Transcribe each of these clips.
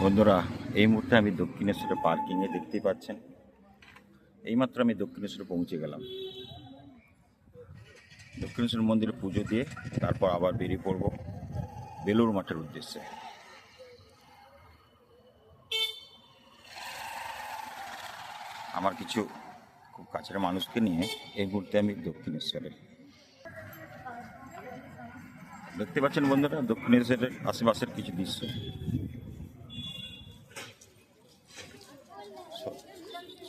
বন্ধুরা, এই মুহূর্তে আমি দক্ষিণেশ্বরে পার্কিংয়ে দেখতেই পাচ্ছেন। এইমাত্র আমি দক্ষিণেশ্বরে পৌঁছে গেলাম। দক্ষিণেশ্বর মন্দিরে পুজো দিয়ে তারপর আবার বেরিয়ে পড়ব বেলুড় মঠের উদ্দেশ্যে। আমার কিছু খুব কাছের মানুষকে নিয়ে এই মুহূর্তে আমি দক্ষিণেশ্বরে। দেখতে পাচ্ছেন বন্ধুরা, দক্ষিণেশ্বরের আশেপাশের কিছু দৃশ্য।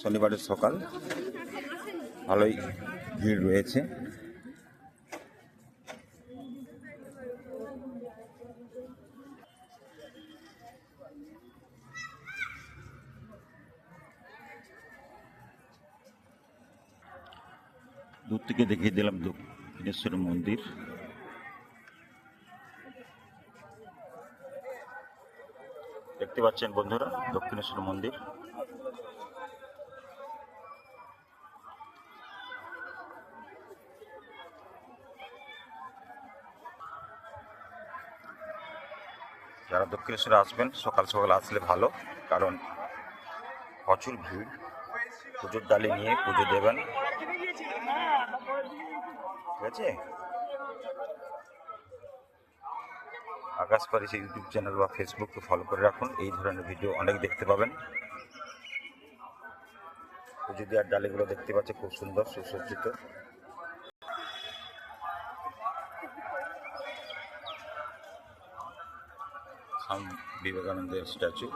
শনিবারের সকাল, ভালোই ভিড় রয়েছে। দূর থেকে দেখিয়ে দিলাম দক্ষিণেশ্বর মন্দির। দেখতে পাচ্ছেন বন্ধুরা, দক্ষিণেশ্বর মন্দির। যারা দক্ষিণেশ্বরে আসবেন সকাল সকাল আসলে ভালো, কারণ প্রচুর ভিড়। পুজোর ডালি নিয়ে পুজো দেবেন, ঠিক আছে? আকাশ পারিস ইউটিউব চ্যানেল বা ফেসবুককে ফলো করে রাখুন, এই ধরনের ভিডিও অনেক দেখতে পাবেন। পুজো দেওয়ার ডালিগুলো দেখতে পাচ্ছে, খুব সুন্দর সুসজ্জিত। স্বামী বিবেকানন্দের স্ট্যাচু।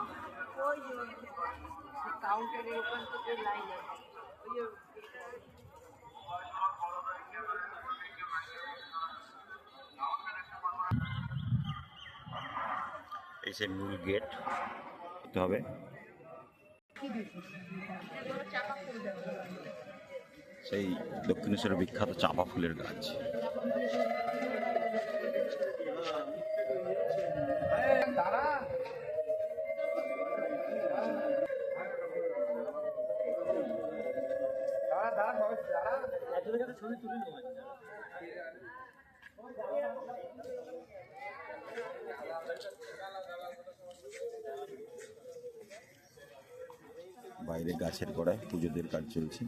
এই সে মূল গেট, যেতে হবে। সেই দক্ষিণেশ্বরের বিখ্যাত চাঁপা ফুলের গাছ। বাইরে গাছের গোড়ায় পুজোদের কাজ চলছে।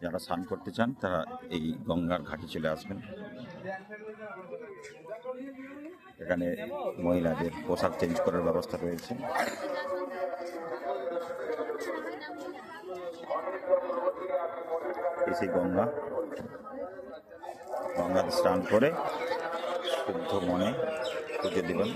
যারা স্নান করতে চান তারা এই গঙ্গার ঘাটে চলে আসবেন। এখানে মহিলাদের পোশাক চেঞ্জ করার ব্যবস্থা রয়েছে। এই গঙ্গাতে স্নান করে শুদ্ধ মনে পুজো দেবেন।